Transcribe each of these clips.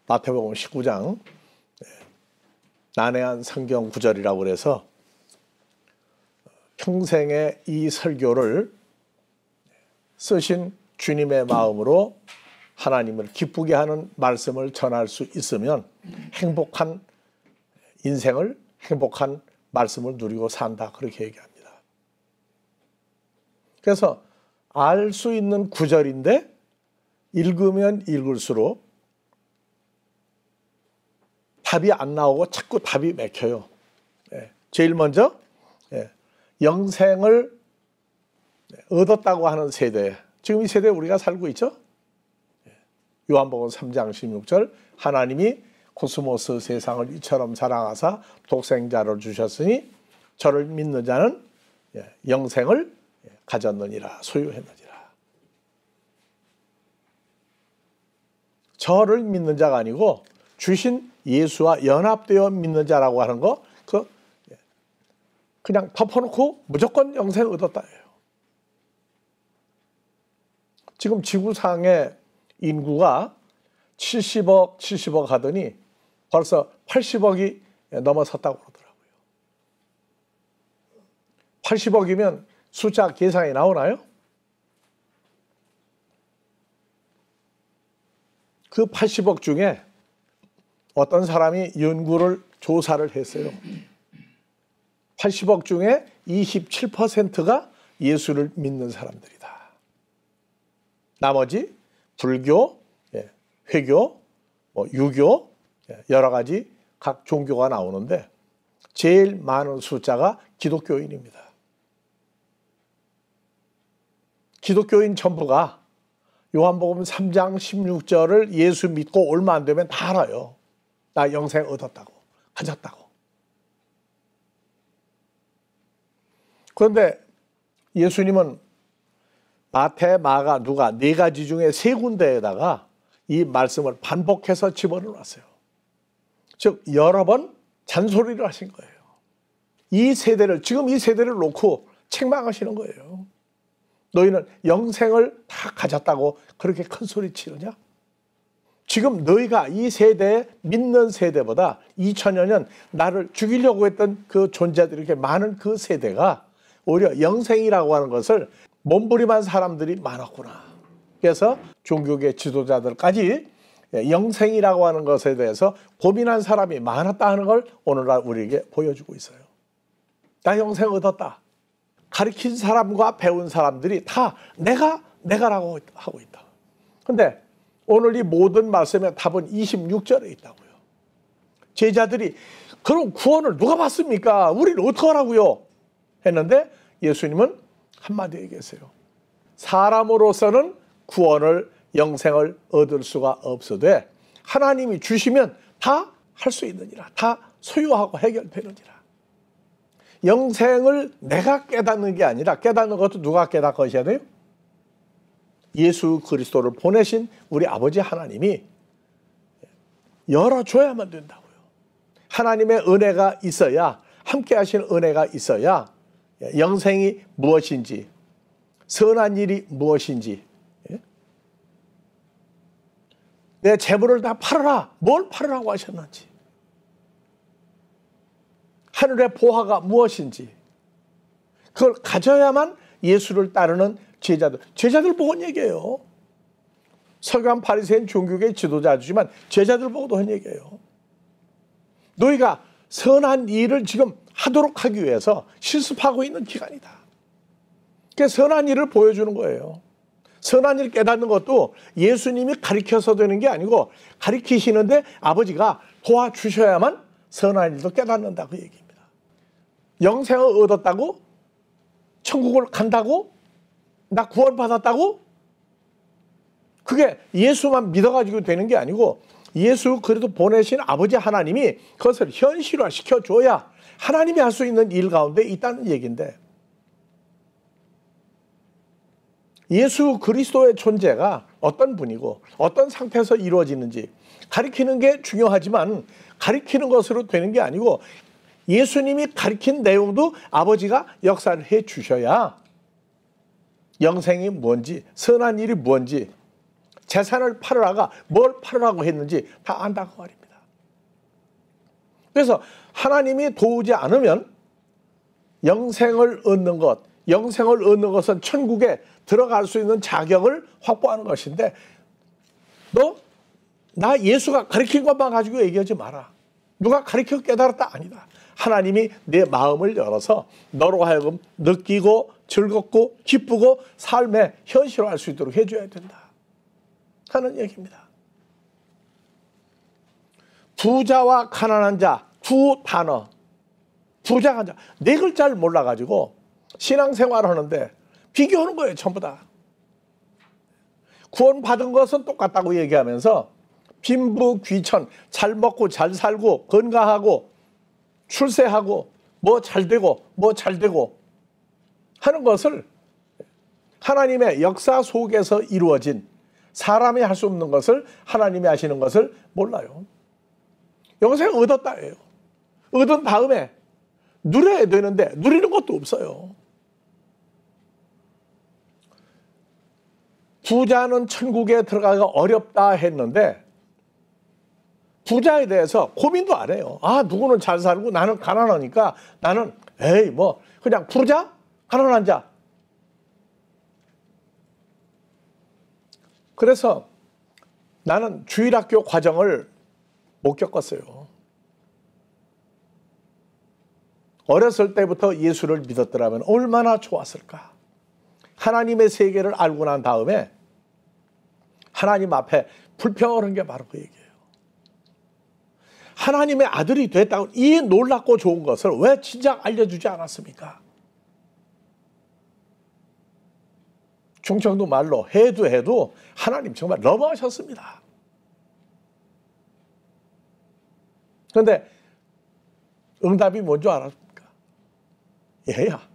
마태복음 19장 난해한 성경 구절이라고 그래서 평생의 이 설교를 쓰신 주님의 마음으로 하나님을 기쁘게 하는 말씀을 전할 수 있으면 행복한 인생을, 행복한 말씀을 누리고 산다, 그렇게 얘기합니다. 그래서 알 수 있는 구절인데 읽으면 읽을수록 답이 안 나오고 자꾸 답이 막혀요. 제일 먼저 영생을 얻었다고 하는 세대, 지금 이 세대에 우리가 살고 있죠. 요한복음 3장 16절 하나님이 코스모스 세상을 이처럼 사랑하사 독생자를 주셨으니 저를 믿는 자는 영생을 가졌느니라, 소유했느니라. 저를 믿는 자가 아니고 주신 예수와 연합되어 믿는 자라고 하는 거, 그냥 덮어놓고 무조건 영생 얻었다예요. 지금 지구상의 인구가 70억 하더니 벌써 80억이 넘어섰다고 그러더라고요. 80억이면 숫자 계산이 나오나요? 그 80억 중에 어떤 사람이 연구를 조사를 했어요. 80억 중에 27%가 예수를 믿는 사람들이다. 나머지 불교, 회교, 유교, 여러 가지 각 종교가 나오는데 제일 많은 숫자가 기독교인입니다. 기독교인 전부가 요한복음 3장 16절을 예수 믿고 얼마 안 되면 다 알아요. 나 영생 얻었다고, 가졌다고. 그런데 예수님은 마태, 마가, 누가 네 가지 중에 세 군데에다가 이 말씀을 반복해서 집어넣었어요. 즉 여러 번 잔소리를 하신 거예요. 이 세대를, 지금 이 세대를 놓고 책망하시는 거예요. 너희는 영생을 다 가졌다고 그렇게 큰 소리 치느냐? 지금 너희가 이 세대에 믿는 세대보다 2000여 년 나를 죽이려고 했던 그 존재들이 이렇게 많은 그 세대가 오히려 영생이라고 하는 것을 몸부림한 사람들이 많았구나. 그래서 종교계 지도자들까지 영생이라고 하는 것에 대해서 고민한 사람이 많았다는 걸 오늘날 우리에게 보여주고 있어요. 나 영생 얻었다. 가르친 사람과 배운 사람들이 다 내가라고 하고 있다. 그런데 오늘 이 모든 말씀의 답은 26절에 있다고요. 제자들이 그럼 구원을 누가 받습니까? 우리는 어떡하라고요? 했는데 예수님은 한마디 얘기했어요. 사람으로서는 구원을, 영생을 얻을 수가 없어도 하나님이 주시면 다 할 수 있느니라. 다 소유하고 해결되느니라. 영생을 내가 깨닫는 게 아니라 깨닫는 것도 누가 깨닫으셔야 돼요? 예수 그리스도를 보내신 우리 아버지 하나님이 열어줘야만 된다고요. 하나님의 은혜가 있어야, 함께 하신 은혜가 있어야 영생이 무엇인지, 선한 일이 무엇인지, 내 재물을 다 팔아라. 뭘 팔으라고 하셨는지, 하늘의 보화가 무엇인지, 그걸 가져야만 예수를 따르는 제자들 보고 한 얘기예요. 서기관 바리새인 종교계 지도자지만 제자들 보고도 한 얘기예요. 너희가 선한 일을 지금 하도록 하기 위해서 실습하고 있는 기간이다. 그래서 선한 일을 보여주는 거예요. 선한 일 깨닫는 것도 예수님이 가르쳐서 되는 게 아니고 가르치시는데 아버지가 도와주셔야만 선한 일도 깨닫는다, 그 얘기입니다. 영생을 얻었다고? 천국을 간다고? 나 구원받았다고? 그게 예수만 믿어가지고 되는 게 아니고 예수 그리스도 보내신 아버지 하나님이 그것을 현실화시켜줘야 하나님이 할 수 있는 일 가운데 있다는 얘기인데, 예수 그리스도의 존재가 어떤 분이고 어떤 상태에서 이루어지는지 가리키는 게 중요하지만 가리키는 것으로 되는 게 아니고 예수님이 가리킨 내용도 아버지가 역사를 해 주셔야 영생이 뭔지, 선한 일이 뭔지, 재산을 팔으라가 뭘 팔으라고 했는지 다 안다고 말입니다. 그래서 하나님이 도우지 않으면 영생을 얻는 것은 천국에 들어갈 수 있는 자격을 확보하는 것인데, 너 나 예수가 가르친 것만 가지고 얘기하지 마라. 누가 가르쳐 깨달았다? 아니다. 하나님이 내 마음을 열어서 너로 하여금 느끼고 즐겁고 기쁘고 삶에 현실화할 수 있도록 해줘야 된다 하는 얘기입니다. 부자와 가난한 자 두 단어, 부자가 자 네 글자를 몰라가지고 신앙생활을 하는데 비교하는 거예요. 전부 다. 구원받은 것은 똑같다고 얘기하면서 빈부 귀천, 잘 먹고 잘 살고 건강하고 출세하고 뭐 잘 되고 하는 것을, 하나님의 역사 속에서 이루어진, 사람이 할 수 없는 것을 하나님이 하시는 것을 몰라요. 영생 얻었다예요. 얻은 다음에 누려야 되는데 누리는 것도 없어요. 부자는 천국에 들어가기가 어렵다 했는데 부자에 대해서 고민도 안 해요. 아, 누구는 잘 살고 나는 가난하니까 나는 에이 뭐 그냥 부자? 가난한 자. 그래서 나는 주일학교 과정을 못 겪었어요. 어렸을 때부터 예수를 믿었더라면 얼마나 좋았을까. 하나님의 세계를 알고 난 다음에 하나님 앞에 불평을 한 게 바로 그 얘기예요. 하나님의 아들이 됐다고 이 놀랍고 좋은 것을 왜 진작 알려주지 않았습니까? 충청도 말로 해도 하나님 정말 너무하셨습니다. 그런데 응답이 뭔지 알았습니까? 얘야,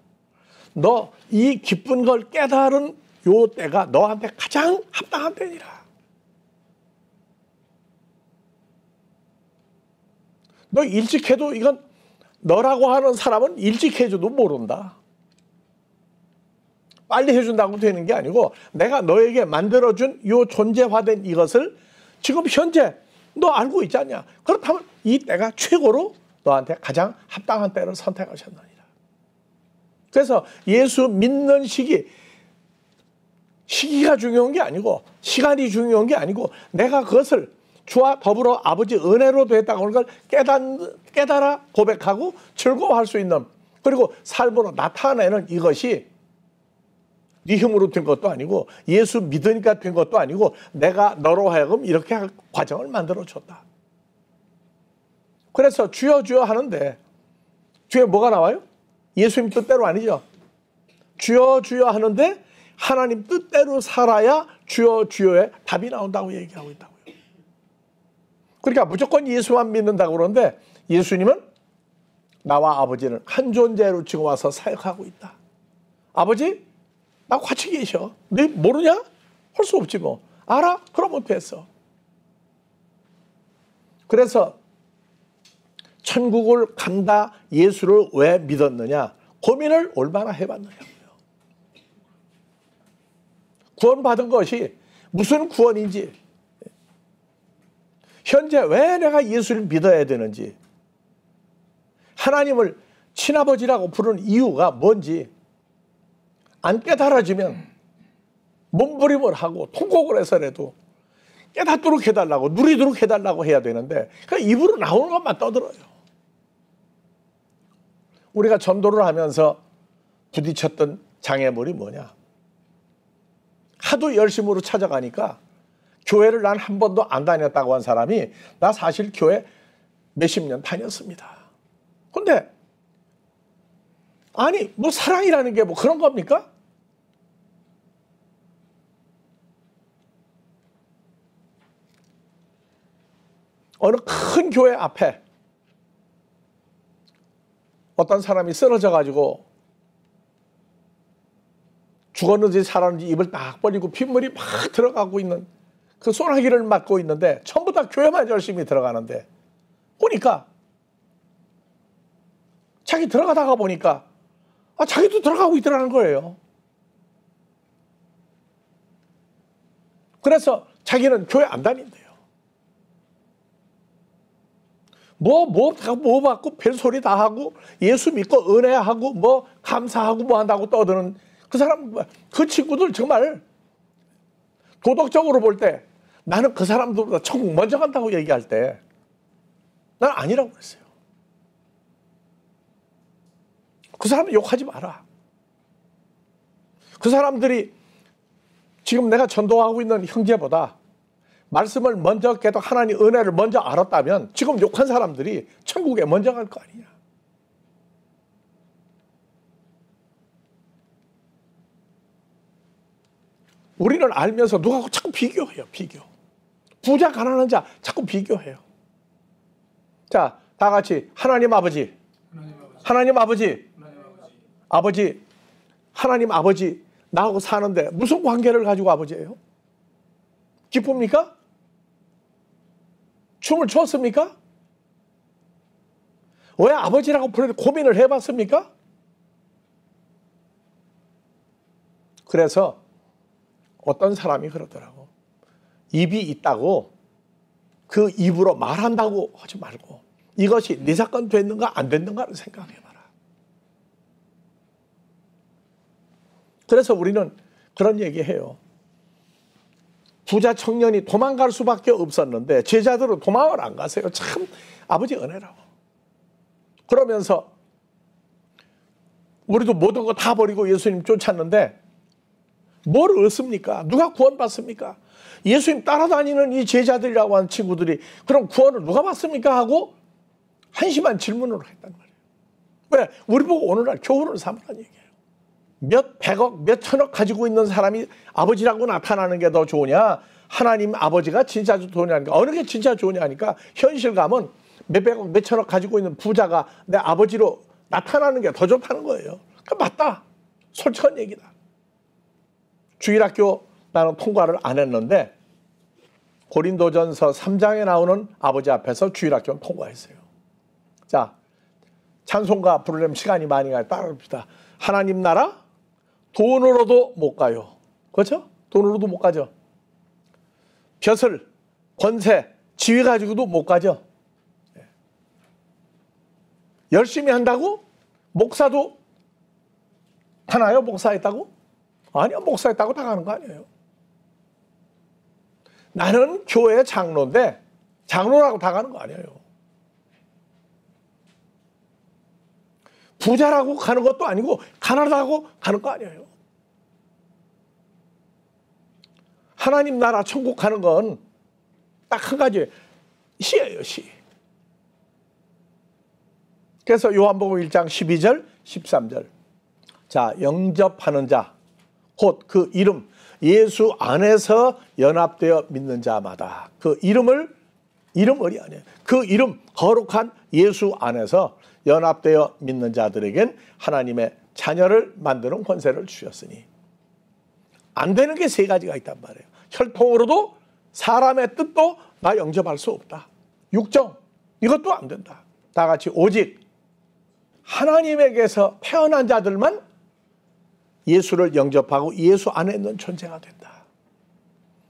너 이 기쁜 걸 깨달은 요 때가 너한테 가장 합당한 때니라. 너 일찍 해도 이건 너라고 하는 사람은 일찍 해줘도 모른다. 빨리 해준다고 되는 게 아니고 내가 너에게 만들어준 요 존재화된 이것을 지금 현재 너 알고 있지 않냐. 그렇다면 이 때가 최고로 너한테 가장 합당한 때를 선택하셨느니라. 그래서 예수 믿는 시기가 중요한 게 아니고 시간이 중요한 게 아니고 내가 그것을 주와 더불어 아버지 은혜로 됐다고 하는 걸 깨달아 고백하고 즐거워할 수 있는, 그리고 삶으로 나타내는 이것이 네 힘으로 된 것도 아니고 예수 믿으니까 된 것도 아니고 내가 너로 하여금 이렇게 과정을 만들어줬다. 그래서 주여 주여 하는데 뒤에 뭐가 나와요? 예수님 뜻대로 아니죠. 주여 주여 하는데 하나님 뜻대로 살아야 주여 주여의 답이 나온다고 얘기하고 있다고요. 그러니까 무조건 예수만 믿는다고 그러는데 예수님은 나와 아버지는 한 존재로 지금 와서 사역하고 있다. 아버지, 나 같이 계셔. 너 모르냐? 할 수 없지 뭐. 알아? 그러면 됐어. 그래서 천국을 간다 예수를 왜 믿었느냐? 고민을 얼마나 해봤느냐고요. 구원받은 것이 무슨 구원인지, 현재 왜 내가 예수를 믿어야 되는지, 하나님을 친아버지라고 부르는 이유가 뭔지 안 깨달아지면 몸부림을 하고 통곡을 해서라도 깨닫도록 해달라고, 누리도록 해달라고 해야 되는데 그냥 입으로 나오는 것만 떠들어요. 우리가 전도를 하면서 부딪혔던 장애물이 뭐냐? 하도 열심으로 찾아가니까 교회를 난 한 번도 안 다녔다고 한 사람이 나 사실 교회 몇십 년 다녔습니다. 근데 아니 뭐 사랑이라는 게 뭐 그런 겁니까? 어느 큰 교회 앞에 어떤 사람이 쓰러져 가지고 죽었는지 살았는지 입을 딱 벌리고 핏물이 막 들어가고 있는 그 소나기를 맞고 있는데 전부 다 교회만 열심히 들어가는데 보니까 자기 들어가다가 보니까 자기도 들어가고 있더라는 거예요. 그래서 자기는 교회 안 다닌대요. 뭐 받고 별소리 다 하고 예수 믿고 은혜하고 뭐 감사하고 뭐 한다고 떠드는 그 사람, 그 친구들 정말 도덕적으로 볼 때 나는 그 사람들보다 천국 먼저 간다고 얘기할 때 난 아니라고 그랬어요. 그 사람 욕하지 마라. 그 사람들이 지금 내가 전도하고 있는 형제보다 말씀을 먼저 깨도 하나님 은혜를 먼저 알았다면 지금 욕한 사람들이 천국에 먼저 갈 거 아니냐. 우리는 알면서 누가하고 자꾸 비교해요. 비교. 부자 가난한 자 자꾸 비교해요. 자, 다 같이 하나님 아버지. 하나님 아버지. 아버지. 하나님 아버지. 나하고 사는데 무슨 관계를 가지고 아버지예요? 기쁩니까? 춤을 췄습니까? 왜 아버지라고 부르는지 고민을 해봤습니까? 그래서 어떤 사람이 그러더라고. 입이 있다고 그 입으로 말한다고 하지 말고 이것이 네 사건 됐는가 안 됐는가를 생각해봐라. 그래서 우리는 그런 얘기해요. 부자 청년이 도망갈 수밖에 없었는데 제자들은 도망을 안 가세요. 참 아버지 은혜라고. 그러면서 우리도 모든 거 다 버리고 예수님 쫓았는데 뭘 얻습니까? 누가 구원받습니까? 예수님 따라다니는 이 제자들이라고 하는 친구들이 그럼 구원을 누가 받습니까? 하고 한심한 질문을 했단 말이에요. 왜? 우리 보고 오늘날 교훈을 삼으라는 얘기예요. 몇 백억, 몇 천억 가지고 있는 사람이 아버지라고 나타나는 게 더 좋으냐? 하나님 아버지가 진짜 좋으냐니까. 어느 게 진짜 좋으냐니까 현실감은 몇 백억, 몇 천억 가지고 있는 부자가 내 아버지로 나타나는 게 더 좋다는 거예요. 그 맞다. 솔직한 얘기다. 주일학교 나는 통과를 안 했는데 고린도전서 3장에 나오는 아버지 앞에서 주일학교는 통과했어요. 자, 찬송가 부르려면 시간이 많이 가요. 따라합시다. 하나님 나라 돈으로도 못 가요. 그렇죠? 돈으로도 못 가죠. 벼슬, 권세, 지위 가지고도 못 가죠. 열심히 한다고 목사도 하나요? 목사했다고? 아니요. 목사했다고 다 가는 거 아니에요. 나는 교회 장로인데 장로라고 다 가는 거 아니에요. 부자라고 가는 것도 아니고 가난하다고 가는 거 아니에요. 하나님 나라 천국 가는 건 딱 한 가지 시예요. 시. 그래서 요한복음 1장 12절 13절 자 영접하는 자 곧 그 이름 예수 안에서 연합되어 믿는 자마다 그 이름이 아니에요. 그 이름 거룩한 예수 안에서 연합되어 믿는 자들에겐 하나님의 자녀를 만드는 권세를 주셨으니 안 되는 게 세 가지가 있단 말이에요. 혈통으로도 사람의 뜻도 나 영접할 수 없다. 육정 이것도 안 된다. 다 같이 오직 하나님에게서 태어난 자들만 예수를 영접하고 예수 안에 있는 존재가 된다.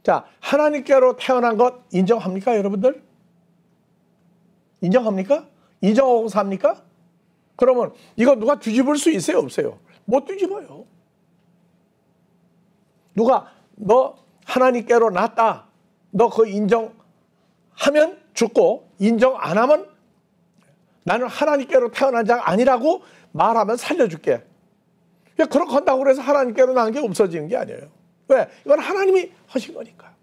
자, 하나님께로 태어난 것 인정합니까, 여러분들? 인정합니까? 인정하고 삽니까? 그러면 이거 누가 뒤집을 수 있어요, 없어요? 못 뒤집어요. 누가 너 하나님께로 났다. 너 그거 인정하면 죽고 인정 안 하면 나는 하나님께로 태어난 자가 아니라고 말하면 살려줄게. 그렇게 한다고 해서 하나님께로 난 게 없어지는 게 아니에요. 왜? 이건 하나님이 하신 거니까.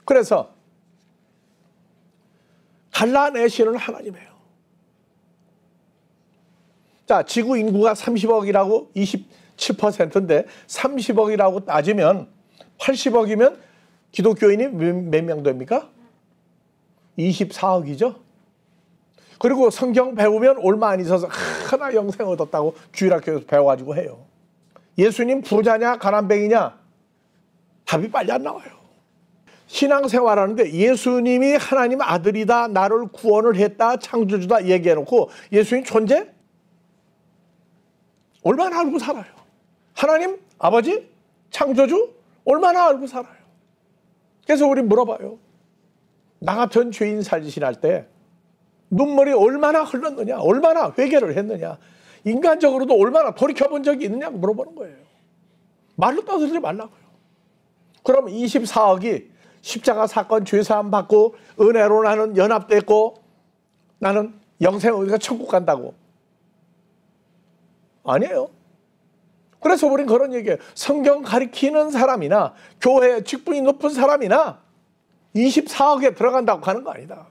그래서 갈라내시는 하나님이에요. 자, 지구 인구가 30억이라고 27%인데 30억이라고 따지면 80억이면 기독교인이 몇 명 됩니까? 24억이죠. 그리고 성경 배우면 얼마 안 있어서 하나 영생 얻었다고 주일학교에서 배워가지고 해요. 예수님 부자냐 가난뱅이냐 답이 빨리 안 나와요. 신앙생활하는데 예수님이 하나님 아들이다 나를 구원을 했다 창조주다 얘기해놓고 예수님 존재? 얼마나 알고 살아요. 하나님 아버지 창조주 얼마나 알고 살아요. 그래서 우리 물어봐요. 나 같은 죄인 살지신할 때 눈물이 얼마나 흘렀느냐, 얼마나 회개를 했느냐, 인간적으로도 얼마나 돌이켜본 적이 있느냐고 물어보는 거예요. 말로 떠들지 말라고요. 그럼 24억이 십자가 사건 죄사함 받고 은혜로 나는 연합됐고 나는 영생 어디가 천국 간다고. 아니에요. 그래서 우린 그런 얘기예요. 성경 가리키는 사람이나 교회 직분이 높은 사람이나 24억에 들어간다고 하는 거 아니다.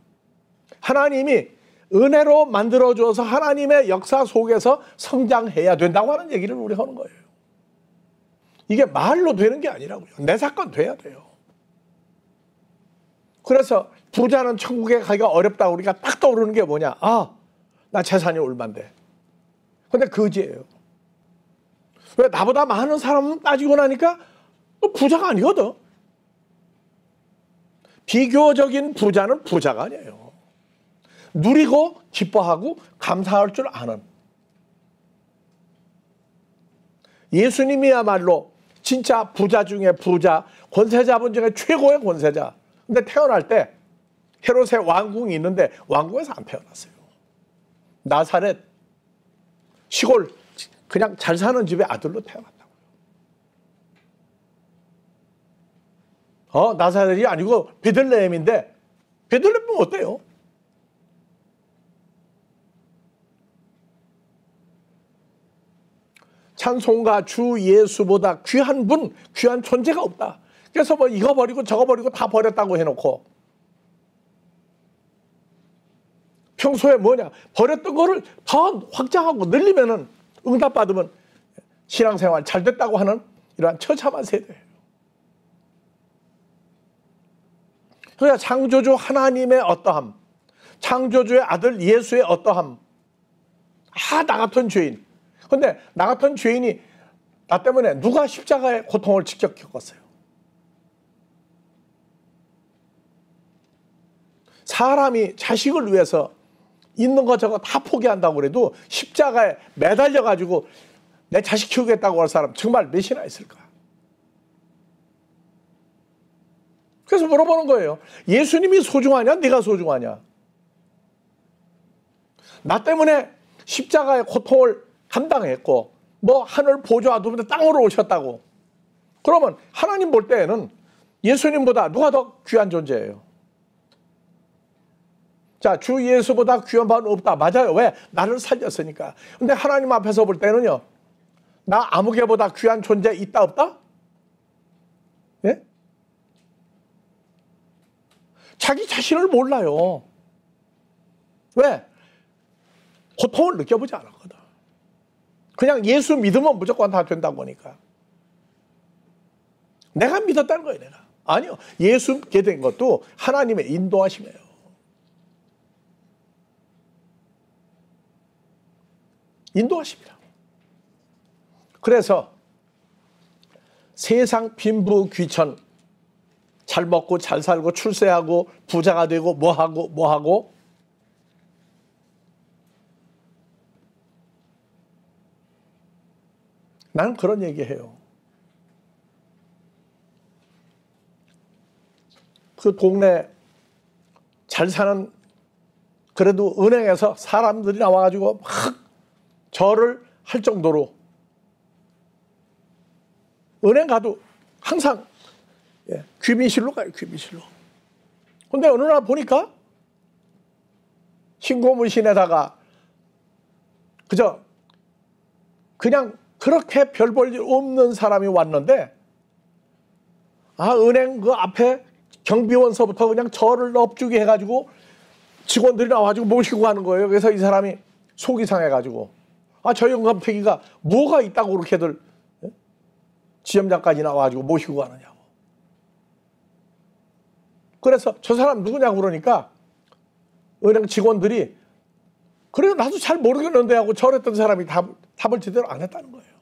하나님이 은혜로 만들어줘서 하나님의 역사 속에서 성장해야 된다고 하는 얘기를 우리 하는 거예요. 이게 말로 되는 게 아니라고요. 내 사건 돼야 돼요. 그래서 부자는 천국에 가기가 어렵다고 우리가 딱 떠오르는 게 뭐냐. 아, 나 재산이 얼만데. 근데 거지예요. 왜? 나보다 많은 사람은 따지고 나니까 또 부자가 아니거든. 비교적인 부자는 부자가 아니에요. 누리고 기뻐하고 감사할 줄 아는. 예수님이야말로 진짜 부자 중에 부자, 권세자분 중에 최고의 권세자. 근데 태어날 때 헤롯의 왕궁이 있는데 왕궁에서 안 태어났어요. 나사렛 시골 그냥 잘 사는 집의 아들로 태어났다고요. 나사렛이 아니고 베들레헴인데 베들레헴은 어때요? 찬송가 주 예수보다 귀한 분, 귀한 존재가 없다. 그래서 뭐 이거 버리고 저거 버리고 다 버렸다고 해놓고 평소에 뭐냐 버렸던 거를 더 확장하고 늘리면은 응답받으면 신앙생활 잘 됐다고 하는 이러한 처참한 세대예요. 그러니까 창조주 하나님의 어떠함, 창조주의 아들 예수의 어떠함, 나 같은 죄인. 근데 나 같은 죄인이 나 때문에 누가 십자가의 고통을 직접 겪었어요? 사람이 자식을 위해서 있는 거 저거 다 포기한다고 그래도 십자가에 매달려 가지고 내 자식 키우겠다고 할 사람 정말 몇이나 있을까? 그래서 물어보는 거예요. 예수님이 소중하냐? 네가 소중하냐? 나 때문에 십자가의 고통을 감당했고 뭐 하늘 보좌 두분데 땅으로 오셨다고. 그러면 하나님 볼 때에는 예수님보다 누가 더 귀한 존재예요? 자, 주 예수보다 귀한 바는 없다. 맞아요. 왜? 나를 살렸으니까. 근데 하나님 앞에서 볼 때는요. 나 아무개보다 귀한 존재 있다 없다? 예? 자기 자신을 몰라요. 왜? 고통을 느껴보지 않았거든. 그냥 예수 믿으면 무조건 다 된다고 하니까. 내가 믿었다는 거예요, 내가. 아니요. 예수 믿게 된 것도 하나님의 인도하심이에요. 인도하십니다. 그래서 세상 빈부 귀천 잘 먹고 잘 살고 출세하고 부자가 되고 뭐하고 나는 그런 얘기해요. 그 동네 잘 사는 그래도 은행에서 사람들이 나와가지고 막 절을 할 정도로 은행 가도 항상 귀빈실로 가요. 귀빈실로. 근데 어느 날 보니까 흰고무신에다가 그냥 그렇게 별 볼 일 없는 사람이 왔는데 은행 그 앞에 경비원서부터 그냥 절을 넙죽이 해가지고 직원들이 나와가지고 모시고 가는 거예요. 그래서 이 사람이 속이 상해가지고 저 영감태기가 뭐가 있다고 그렇게들 지점장까지 나와가지고 모시고 가느냐고. 그래서 저 사람 누구냐고 그러니까 은행 직원들이 그래 나도 잘 모르겠는데 하고 절했던 사람이 답을 제대로 안 했다는 거예요.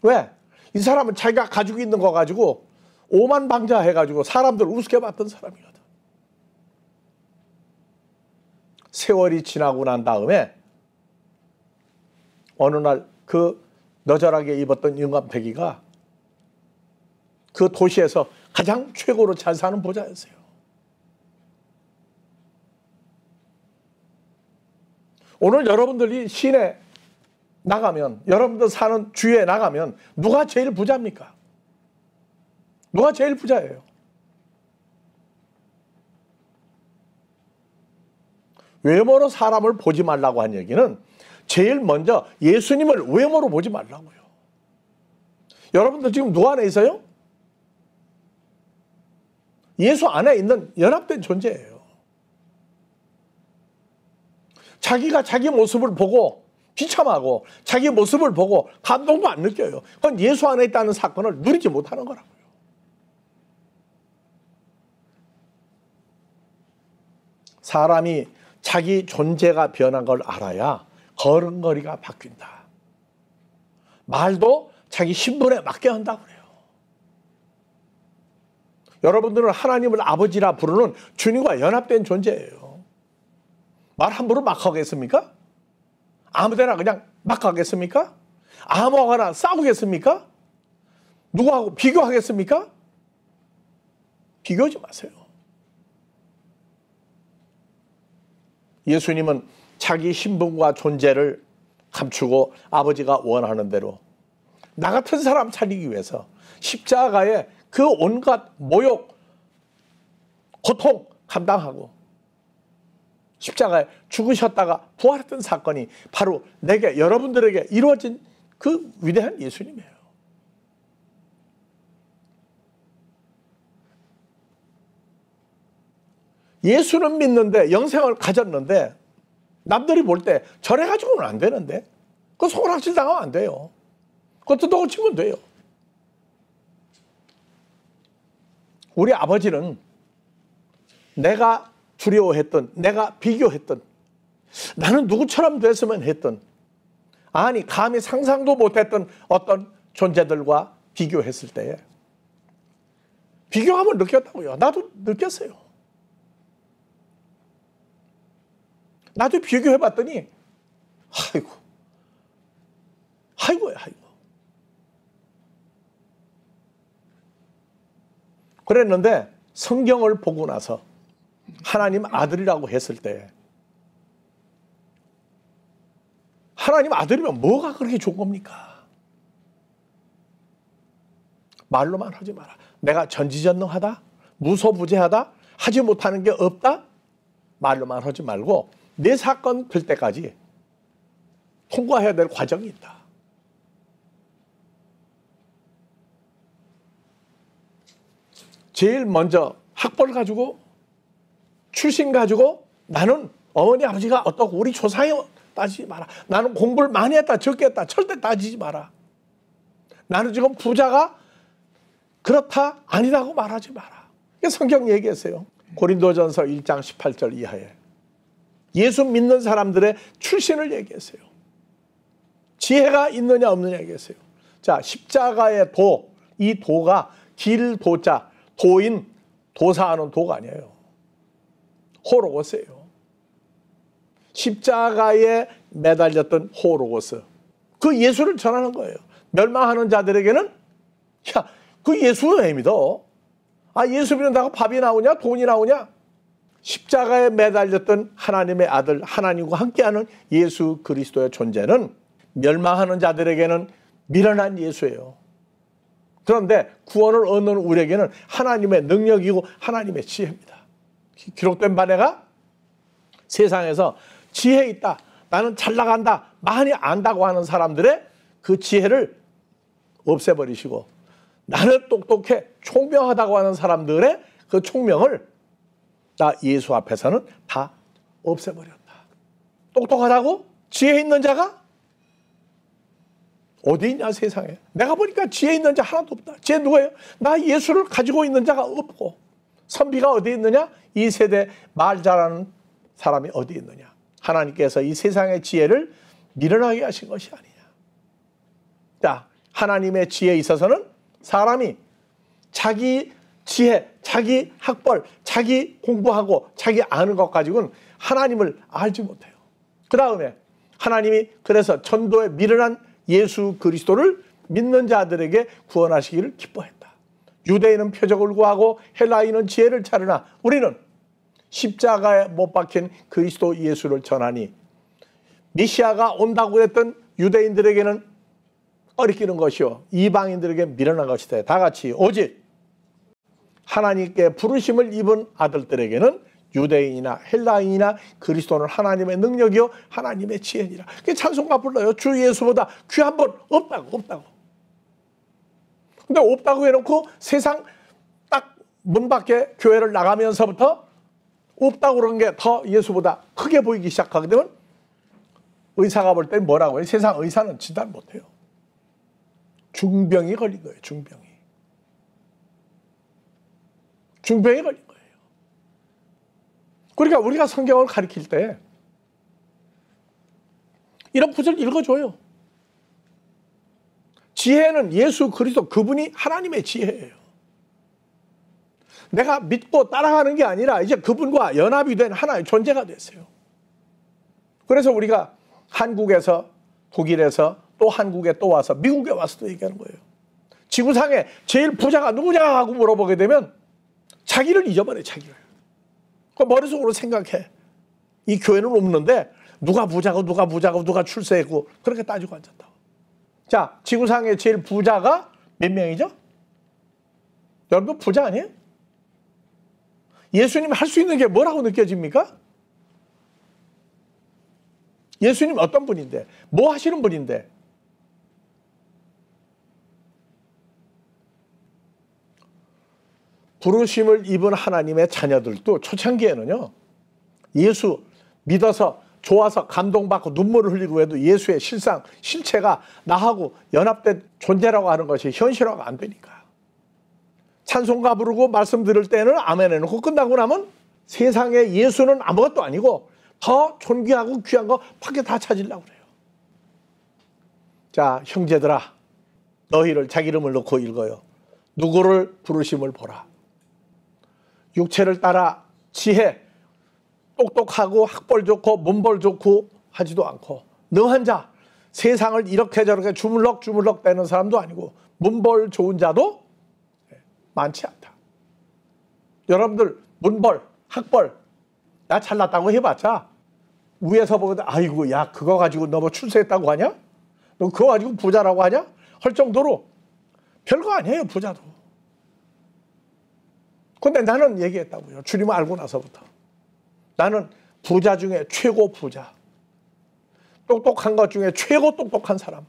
왜? 이 사람은 자기가 가지고 있는 거 가지고 오만방자 해가지고 사람들 우습게 봤던 사람이거든. 세월이 지나고 난 다음에 어느 날 그 너절하게 입었던 영감태기가 그 도시에서 가장 최고로 잘 사는 부자였어요. 오늘 여러분들이 시내 나가면, 여러분들 사는 주에 나가면 누가 제일 부자입니까? 누가 제일 부자예요? 외모로 사람을 보지 말라고 한 얘기는 제일 먼저 예수님을 외모로 보지 말라고요. 여러분들 지금 누구 안에 있어요? 예수 안에 있는 연합된 존재예요. 자기가 자기 모습을 보고 비참하고 자기 모습을 보고 감동도 안 느껴요. 그건 예수 안에 있다는 사건을 누리지 못하는 거라고요. 사람이 자기 존재가 변한 걸 알아야 걸음걸이가 바뀐다. 말도 자기 신분에 맞게 한다고 그래요. 여러분들은 하나님을 아버지라 부르는 주님과 연합된 존재예요. 말 함부로 막 하겠습니까? 아무데나 그냥 막 하겠습니까? 아무거나 싸우겠습니까? 누구하고 비교하겠습니까? 비교하지 마세요. 예수님은 자기 신분과 존재를 감추고 아버지가 원하는 대로 나 같은 사람 살리기 위해서 십자가에 그 온갖 모욕, 고통 감당하고 십자가에 죽으셨다가 부활했던 사건이 바로 내게, 여러분들에게 이루어진 그 위대한 예수님이에요. 예수는 믿는데, 영생을 가졌는데 남들이 볼 때 저래가지고는 안 되는데, 그거 손가락질 당하면 안 돼요. 그것도 놓치면 돼요. 우리 아버지는 내가 두려워했던, 내가 비교했던, 나는 누구처럼 됐으면 했던, 아니 감히 상상도 못했던 어떤 존재들과 비교했을 때에 비교감을 느꼈다고요. 나도 느꼈어요. 나도 비교해봤더니 아이고야. 그랬는데 성경을 보고 나서 하나님 아들이라고 했을 때, 하나님 아들이면 뭐가 그렇게 좋은 겁니까? 말로만 하지 마라. 내가 전지전능하다, 무소부재하다, 하지 못하는 게 없다, 말로만 하지 말고 내 사건 될 때까지 통과해야 될 과정이 있다. 제일 먼저 학벌 가지고, 출신 가지고, 나는 어머니 아버지가 어떻고 우리 조상이 따지지 마라. 나는 공부를 많이 했다 적게 했다 절대 따지지 마라. 나는 지금 부자가 그렇다 아니라고 말하지 마라. 이게 성경 얘기했어요. 고린도전서 1장 18절 이하에 예수 믿는 사람들의 출신을 얘기했어요. 지혜가 있느냐 없느냐 얘기했어요. 자, 십자가의 도, 이 도가 길 도자, 도인, 도사하는 도가 아니에요. 호로고스예요. 십자가에 매달렸던 호로고스. 그 예수를 전하는 거예요. 멸망하는 자들에게는, 야, 그 예수는 왜 믿어? 아, 예수 믿는다고 밥이 나오냐? 돈이 나오냐? 십자가에 매달렸던 하나님의 아들, 하나님과 함께하는 예수 그리스도의 존재는 멸망하는 자들에게는 미련한 예수예요. 그런데 구원을 얻는 우리에게는 하나님의 능력이고 하나님의 지혜입니다. 기록된 바 내가 세상에서 지혜 있다, 나는 잘 나간다, 많이 안다고 하는 사람들의 그 지혜를 없애버리시고, 나는 똑똑해, 총명하다고 하는 사람들의 그 총명을 나 예수 앞에서는 다 없애버렸다. 똑똑하다고? 지혜 있는 자가 어디 있냐 세상에. 내가 보니까 지혜 있는 자 하나도 없다. 지혜 누구예요? 나 예수를 가지고 있는 자가 없고. 선비가 어디 있느냐? 이 세대 말 잘하는 사람이 어디 있느냐? 하나님께서 이 세상의 지혜를 미련하게 하신 것이 아니냐. 자, 하나님의 지혜에 있어서는 사람이 자기 지혜, 자기 학벌, 자기 공부하고 자기 아는 것 가지고는 하나님을 알지 못해요. 그 다음에 하나님이 그래서 전도에 미련한 예수 그리스도를 믿는 자들에게 구원하시기를 기뻐했다. 유대인은 표적을 구하고 헬라인은 지혜를 찾으나 우리는 십자가에 못 박힌 그리스도 예수를 전하니 메시아가 온다고 했던 유대인들에게는 어리끼는 것이요 이방인들에게 미련한 것이다. 다 같이 오직 하나님께 부르심을 입은 아들들에게는 유대인이나 헬라인이나 그리스도는 하나님의 능력이요 하나님의 지혜니라. 찬송가 불러요. 주 예수보다 귀한 분 없다고. 근데 없다고 해놓고 세상 딱 문 밖에 교회를 나가면서부터 없다고 그런 게 더 예수보다 크게 보이기 시작하게 되면 의사가 볼 때 뭐라고 해요? 세상 의사는 진단 못해요. 중병이 걸린 거예요. 중병이 걸린 거예요. 그러니까 우리가 성경을 가르칠 때 이런 구절 읽어줘요. 지혜는 예수 그리스도 그분이 하나님의 지혜예요. 내가 믿고 따라가는 게 아니라 이제 그분과 연합이 된 하나의 존재가 됐어요. 그래서 우리가 한국에서 독일에서 또 한국에 또 와서 미국에 와서도 얘기하는 거예요. 지구상에 제일 부자가 누구냐 하고 물어보게 되면 자기를 잊어버려요. 자기를. 그 머릿속으로 생각해. 이 교회는 없는데 누가 부자고 누가 출세했고 그렇게 따지고 앉았다고. 자, 지구상에 제일 부자가 몇 명이죠? 여러분 부자 아니에요? 예수님 할 수 있는 게 뭐라고 느껴집니까? 예수님 어떤 분인데? 뭐 하시는 분인데? 부르심을 입은 하나님의 자녀들도 초창기에는요. 예수 믿어서 좋아서 감동받고 눈물을 흘리고 해도 예수의 실체가 나하고 연합된 존재라고 하는 것이 현실화가 안 되니까. 찬송가 부르고 말씀 들을 때는 아멘 해놓고 끝나고 나면 세상에 예수는 아무것도 아니고 더 존귀하고 귀한 거 밖에 다 찾으려고 그래요. 자, 형제들아 너희를 자기 이름을 넣고 읽어요. 누구를 부르심을 보라. 육체를 따라 지혜 똑똑하고 학벌 좋고 문벌 좋고 하지도 않고 능한 자 세상을 이렇게 저렇게 주물럭 대는 사람도 아니고 문벌 좋은 자도 많지 않다. 여러분들 문벌 학벌 나 잘났다고 해봤자 위에서 보거든 아이고 야 그거 가지고 너 뭐 출세했다고 하냐? 너 그거 가지고 부자라고 하냐? 할 정도로 별거 아니에요. 부자도. 근데 나는 얘기했다고요. 주님을 알고 나서부터. 나는 부자 중에 최고 부자. 똑똑한 것 중에 최고 똑똑한 사람.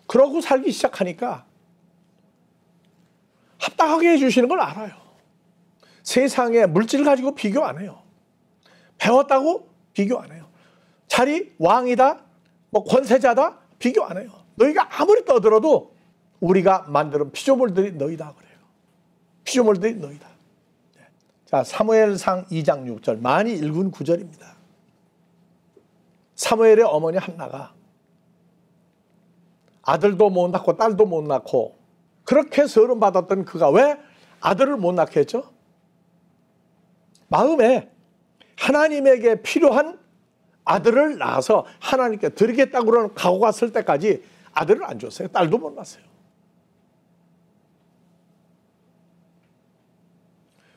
그러고 살기 시작하니까 합당하게 해주시는 걸 알아요. 세상에 물질 가지고 비교 안 해요. 배웠다고 비교 안 해요. 자리 왕이다, 뭐 권세자다 비교 안 해요. 너희가 아무리 떠들어도 우리가 만드는 피조물들이 너희다 그래요. 피조물들이 너희다. 자, 사무엘상 2장 6절 많이 읽은 구절입니다. 사무엘의 어머니 한나가 아들도 못 낳고 딸도 못 낳고 그렇게 서름받았던 그가 왜 아들을 못 낳게 했죠? 마음에 하나님에게 필요한 아들을 낳아서 하나님께 드리겠다고 그러는 각오가 쓸 때까지 아들을 안 줬어요. 딸도 못 낳았어요.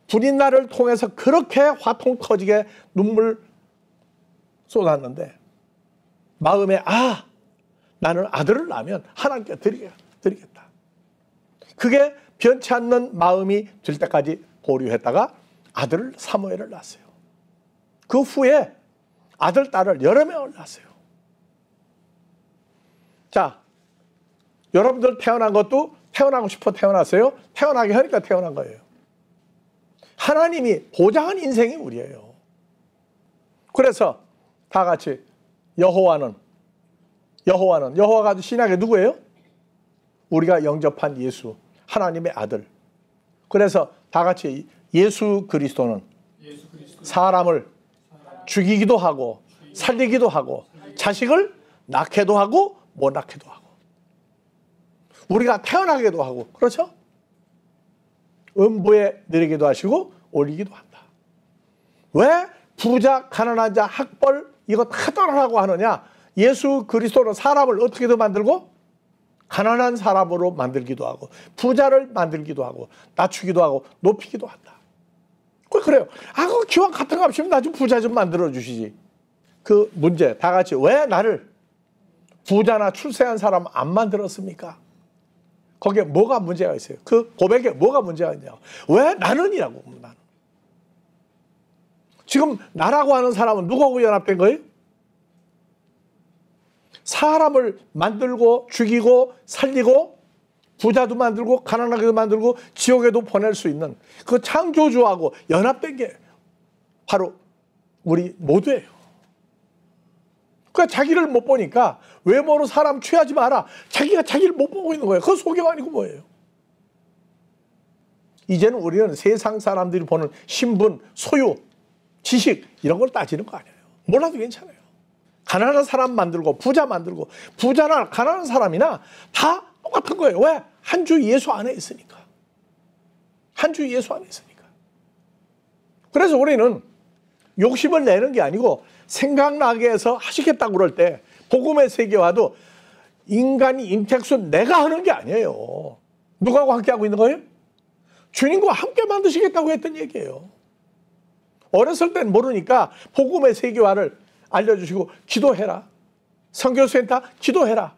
분인날을 통해서 그렇게 화통 터지게 눈물 쏟았는데 마음에 나는 아들을 낳으면 하나님께 드리겠다. 그게 변치 않는 마음이 들 때까지 보류했다가 아들을 사무엘을 낳았어요. 그 후에 아들, 딸을 여러 명을 낳았어요. 자, 여러분들 태어난 것도 태어나고 싶어 태어났어요? 태어나게 하니까 태어난 거예요. 하나님이 보장한 인생이 우리예요. 그래서 다 같이 여호와가 신약에 누구예요? 우리가 영접한 예수, 하나님의 아들. 그래서 다 같이 예수 그리스도는 사람을 죽이기도 하고 살리기도 하고 자식을 낳게도 하고 못 낳게도 하고 우리가 태어나게도 하고 그렇죠? 음부에 내리기도 하시고 올리기도 한다. 왜 부자, 가난한 자, 학벌 이거 다 떠나라고 하느냐? 예수 그리스도는 사람을 어떻게든 만들고 가난한 사람으로 만들기도 하고 부자를 만들기도 하고 낮추기도 하고 높이기도 한다. 그래요. 그 기왕 같은 거 없으면 나 좀 부자 좀 만들어 주시지. 그 문제 다 같이 왜 나를 부자나 출세한 사람 안 만들었습니까? 거기에 뭐가 문제가 있어요? 그 고백에 뭐가 문제가 있냐? 왜 나는이라고. 나는. 지금 나라고 하는 사람은 누구하고 연합된 거예요? 사람을 만들고 죽이고 살리고 부자도 만들고 가난하게도 만들고 지옥에도 보낼 수 있는 그 창조주하고 연합된 게 바로 우리 모두예요. 그러니까 자기를 못 보니까 외모로 사람 취하지 마라. 자기가 자기를 못 보고 있는 거예요. 그건 소경 아니고 뭐예요. 이제는 우리는 세상 사람들이 보는 신분, 소유, 지식 이런 걸 따지는 거 아니에요. 몰라도 괜찮아요. 가난한 사람 만들고 부자 만들고 부자나 가난한 사람이나 다 똑같은 거예요. 왜? 한 주 예수 안에 있으니까. 한 주 예수 안에 있으니까. 그래서 우리는 욕심을 내는 게 아니고 생각나게 해서 하시겠다고 그럴 때 복음의 세계와도 인간이 임택순 내가 하는 게 아니에요. 누구하고 함께 하고 있는 거예요? 주님과 함께 만드시겠다고 했던 얘기예요. 어렸을 땐 모르니까 복음의 세계화를 알려주시고 기도해라. 선교센터 기도해라.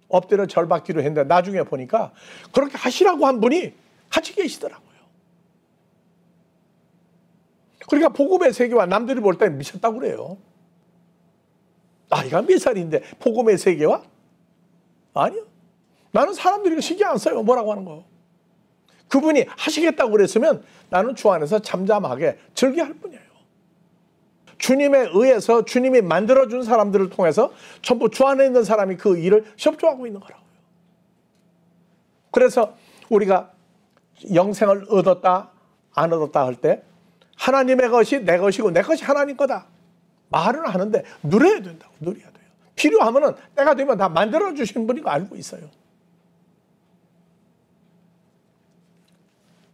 엎드려 절받기로 했는데 나중에 보니까 그렇게 하시라고 한 분이 같이 계시더라고요. 그러니까 복음의 세계화 남들이 볼 땐 미쳤다고 그래요. 나이가 몇 살인데 복음의 세계화? 아니요. 나는 사람들이 신경 안 써요. 뭐라고 하는 거. 그분이 하시겠다고 그랬으면 나는 주 안에서 잠잠하게 즐겨할 뿐이에요. 주님에 의해서 주님이 만들어준 사람들을 통해서 전부 주 안에 있는 사람이 그 일을 협조하고 있는 거라고요. 그래서 우리가 영생을 얻었다 안 얻었다 할 때 하나님의 것이 내 것이고 내 것이 하나님 거다. 말은 하는데 누려야 된다고. 누려야 돼요. 필요하면은 때가 되면 다 만들어주신 분이 알고 있어요.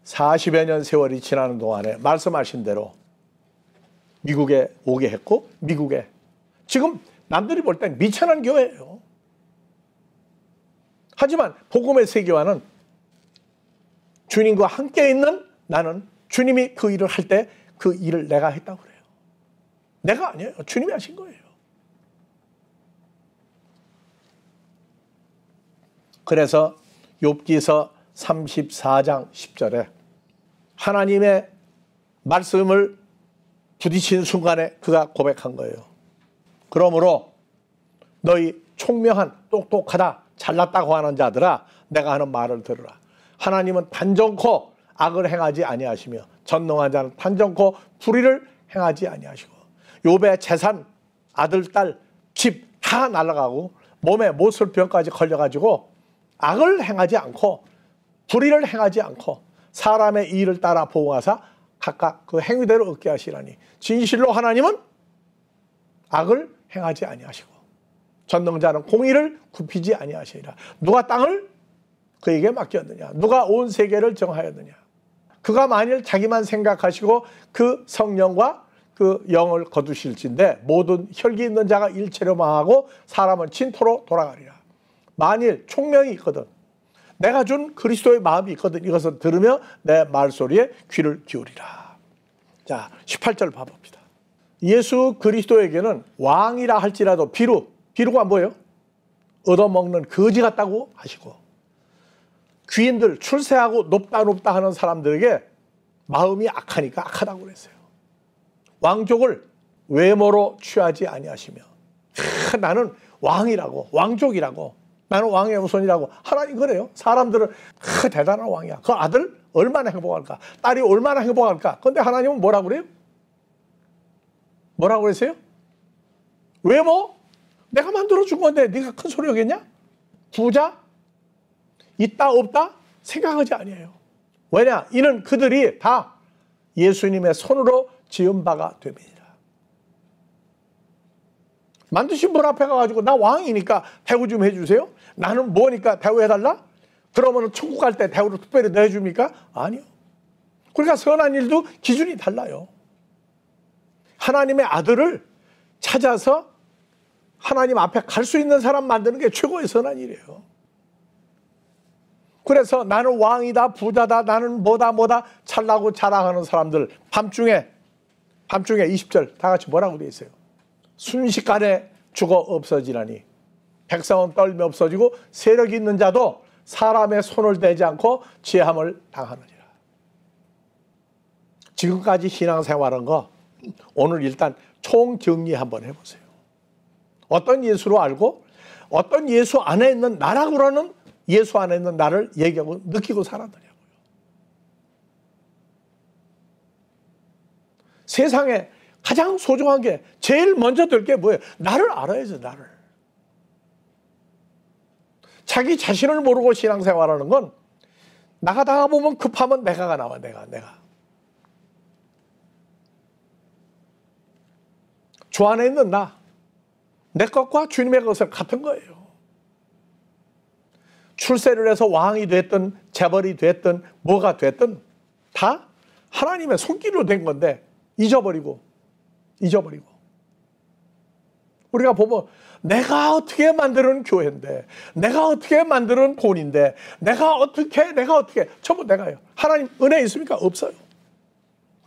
40여 년 세월이 지나는 동안에 말씀하신 대로 미국에 오게 했고 미국에 지금 남들이 볼 땐 미천한 교회예요. 하지만 복음의 세계화는 주님과 함께 있는 나는 주님이 그 일을 할 때 그 일을 내가 했다고 그래요. 내가 아니에요. 주님이 하신 거예요. 그래서 욥기서 34장 10절에 하나님의 말씀을 부딪힌 순간에 그가 고백한 거예요. 그러므로 너희 총명한 똑똑하다 잘났다고 하는 자들아 내가 하는 말을 들으라. 하나님은 단정코 악을 행하지 아니하시며 전능한 자는 단정코 불의를 행하지 아니하시고 욥의 재산, 아들, 딸, 집 다 날아가고 몸에 모슬병까지 걸려가지고 악을 행하지 않고 불의를 행하지 않고 사람의 일을 따라 보호하사 각각 그 행위대로 얻게 하시라니 진실로 하나님은 악을 행하지 아니하시고 전능자는 공의를 굽히지 아니하시리라. 누가 땅을 그에게 맡겼느냐? 누가 온 세계를 정하였느냐? 그가 만일 자기만 생각하시고 그 성령과 그 영을 거두실진데 모든 혈기 있는 자가 일체로 망하고 사람은 진토로 돌아가리라. 만일 총명이 있거든 내가 준 그리스도의 마음이 있거든 이것을 들으며 내 말소리에 귀를 기울이라. 자 18절 봐봅시다. 예수 그리스도에게는 왕이라 할지라도 비루가 뭐예요? 얻어먹는 거지 같다고 하시고 귀인들 출세하고 높다 하는 사람들에게 마음이 악하니까 악하다고 그랬어요. 왕족을 외모로 취하지 아니하시며 나는 왕이라고 왕족이라고 나는 왕의 후손이라고 하나님 그래요. 사람들은 대단한 왕이야. 그 아들 얼마나 행복할까? 딸이 얼마나 행복할까? 그런데 하나님은 뭐라고 그래요? 뭐라고 그랬어요? 외모? 내가 만들어준 건데 네가 큰 소리 하겠냐? 부자? 있다 없다? 생각하지 아니에요. 왜냐? 이는 그들이 다 예수님의 손으로 지은 바가 됨이니라. 만드신 분 앞에 가가지고 나 왕이니까 대우 좀 해주세요. 나는 뭐니까 대우해달라? 그러면 천국 갈 때 대우를 특별히 내줍니까? 아니요. 그러니까 선한 일도 기준이 달라요. 하나님의 아들을 찾아서 하나님 앞에 갈 수 있는 사람 만드는 게 최고의 선한 일이에요. 그래서 나는 왕이다, 부자다, 나는 뭐다 찰나고 자랑하는 사람들 밤중에 20절 다 같이 뭐라고 돼 있어요? 순식간에 죽어 없어지나니 백성은 떨며 없어지고 세력 있는 자도 사람의 손을 대지 않고 제함을 당하느니라. 지금까지 신앙생활한 거 오늘 일단 총정리 한번 해보세요. 어떤 예수로 알고 어떤 예수 안에 있는 나라고라는 예수 안에 있는 나를 얘기하고 느끼고 살았느냐고요. 세상에 가장 소중한 게 제일 먼저 될 게 뭐예요? 나를 알아야죠. 나를. 자기 자신을 모르고 신앙생활하는 건 나가다가 보면 급하면 내가가 나와. 내가. 주 안에 있는 내 것과 주님의 것은 같은 거예요. 출세를 해서 왕이 됐든 재벌이 됐든 뭐가 됐든 다 하나님의 손길로 된 건데 잊어버리고 우리가 보면 내가 어떻게 만드는 교회인데 내가 어떻게 만드는 돈인데 내가 어떻게 전부 내가요. 하나님 은혜 있습니까? 없어요.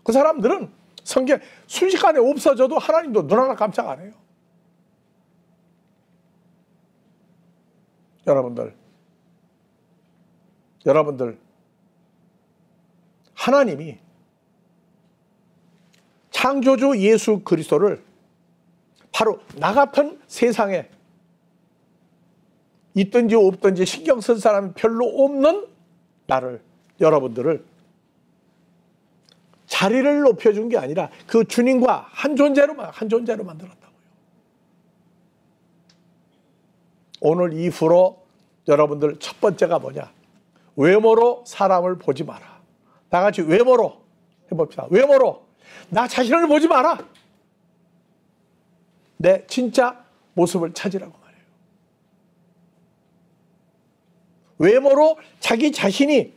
그 사람들은 성경 순식간에 없어져도 하나님도 눈 하나 깜짝 안 해요. 여러분들 하나님이 창조주 예수 그리스도를 바로 나 같은 세상에 있든지 없든지 신경 쓸 사람이 별로 없는 여러분들을 자리를 높여준 게 아니라 그 주님과 한 존재로 만들었다고요. 오늘 이후로 여러분들 첫 번째가 뭐냐? 외모로 사람을 보지 마라. 다 같이 외모로 해봅시다. 외모로 나 자신을 보지 마라. 내 진짜 모습을 찾으라고 말해요. 외모로 자기 자신이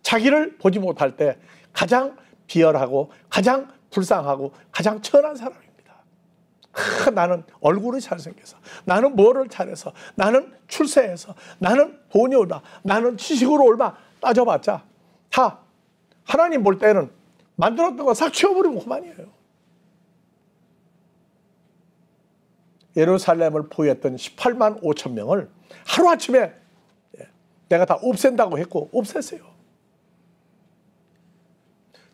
자기를 보지 못할 때 가장 비열하고 가장 불쌍하고 가장 천한 사람입니다. 나는 얼굴이 잘생겨서, 나는 뭐를 잘해서, 나는 출세해서, 나는 돈이 얼마, 나는 지식으로 얼마 따져봤자 다 하나님 볼 때는 만들었던 거 싹 치워버리면 그만이에요. 예루살렘을 포위했던 18만 5천 명을 하루아침에 내가 다 없앤다고 했고 없앴어요.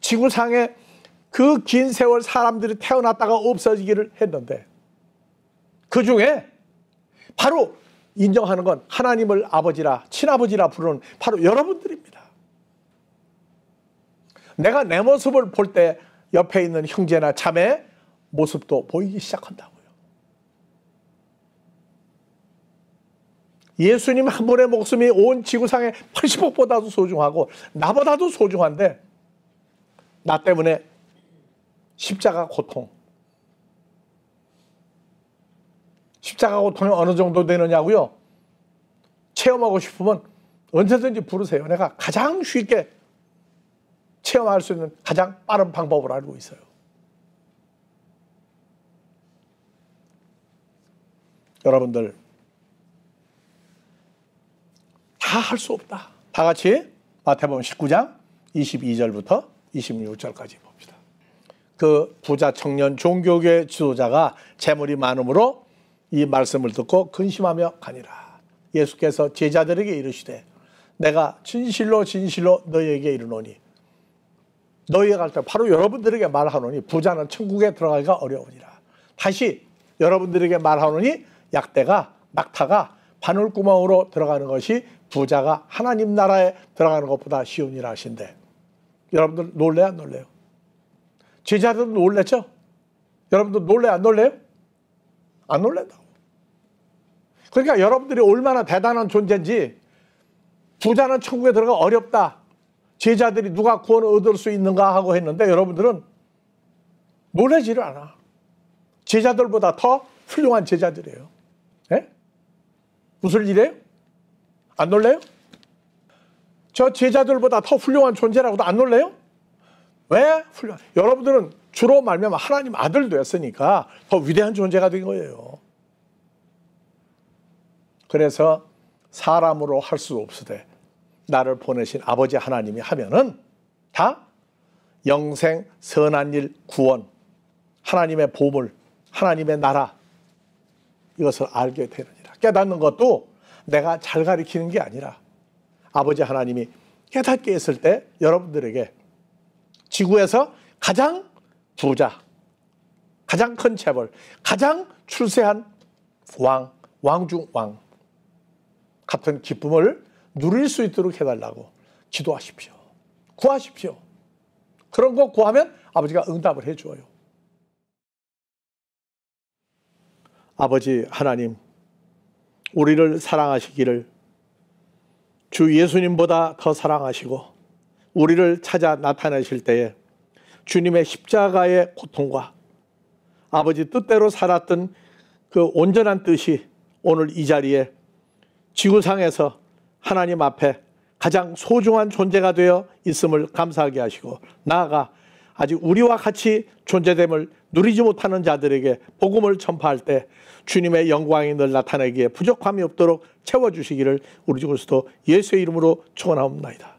지구상에 그 긴 세월 사람들이 태어났다가 없어지기를 했는데 그 중에 바로 인정하는 건 하나님을 아버지라 친아버지라 부르는 바로 여러분들입니다. 내가 내 모습을 볼 때 옆에 있는 형제나 자매의 모습도 보이기 시작한다고요. 예수님 한 분의 목숨이 온 지구상의 80억보다도 소중하고 나보다도 소중한데 나 때문에 십자가 고통이 어느 정도 되느냐고요? 체험하고 싶으면 언제든지 부르세요. 내가 가장 쉽게 체험할 수 있는 가장 빠른 방법을 알고 있어요. 여러분들 다 할 수 없다. 다 같이 마태복음 19장 22절부터 26절까지 봅시다. 그 부자 청년 종교계 지도자가 재물이 많음으로 이 말씀을 듣고 근심하며 가니라. 예수께서 제자들에게 이르시되 내가 진실로 너희에게 이르노니 너희가 갈 때 바로 여러분들에게 말하노니 부자는 천국에 들어가기가 어려우니라. 다시 여러분들에게 말하노니 약대가 낙타가 바늘구멍으로 들어가는 것이 부자가 하나님 나라에 들어가는 것보다 쉬우니라 하신대. 여러분들 놀래요 안 놀래요? 제자들은 놀랬죠? 여러분들 놀래요 안 놀래요? 안 놀랜다고. 그러니까 여러분들이 얼마나 대단한 존재인지 부자는 천국에 들어가 어렵다. 제자들이 누가 구원을 얻을 수 있는가 하고 했는데 여러분들은 놀라지를 않아. 제자들보다 더 훌륭한 제자들이에요. 예? 무슨 일이에요? 안 놀래요? 저 제자들보다 더 훌륭한 존재라고도 안 놀래요? 왜? 여러분들은 주로 말하면 하나님 아들 되었으니까 더 위대한 존재가 된 거예요. 그래서 사람으로 할 수 없으되 나를 보내신 아버지 하나님이 하면은 다 영생, 선한 일, 구원, 하나님의 보물, 하나님의 나라, 이것을 알게 되느니라. 깨닫는 것도 내가 잘 가르치는 게 아니라 아버지 하나님이 깨닫게 했을 때 여러분들에게 지구에서 가장 부자, 가장 큰 재벌, 가장 출세한 왕 중 왕 같은 기쁨을 누릴 수 있도록 해달라고 기도하십시오. 구하십시오. 그런 거 구하면 아버지가 응답을 해줘요. 아버지 하나님, 우리를 사랑하시기를 주 예수님보다 더 사랑하시고 우리를 찾아 나타내실 때에 주님의 십자가의 고통과 아버지 뜻대로 살았던 그 온전한 뜻이 오늘 이 자리에 지구상에서 하나님 앞에 가장 소중한 존재가 되어 있음을 감사하게 하시고, 나아가 아직 우리와 같이 존재됨을 누리지 못하는 자들에게 복음을 전파할 때 주님의 영광이 늘 나타나기에 부족함이 없도록 채워주시기를 우리 주 그리스도 예수의 이름으로 축원하옵나이다.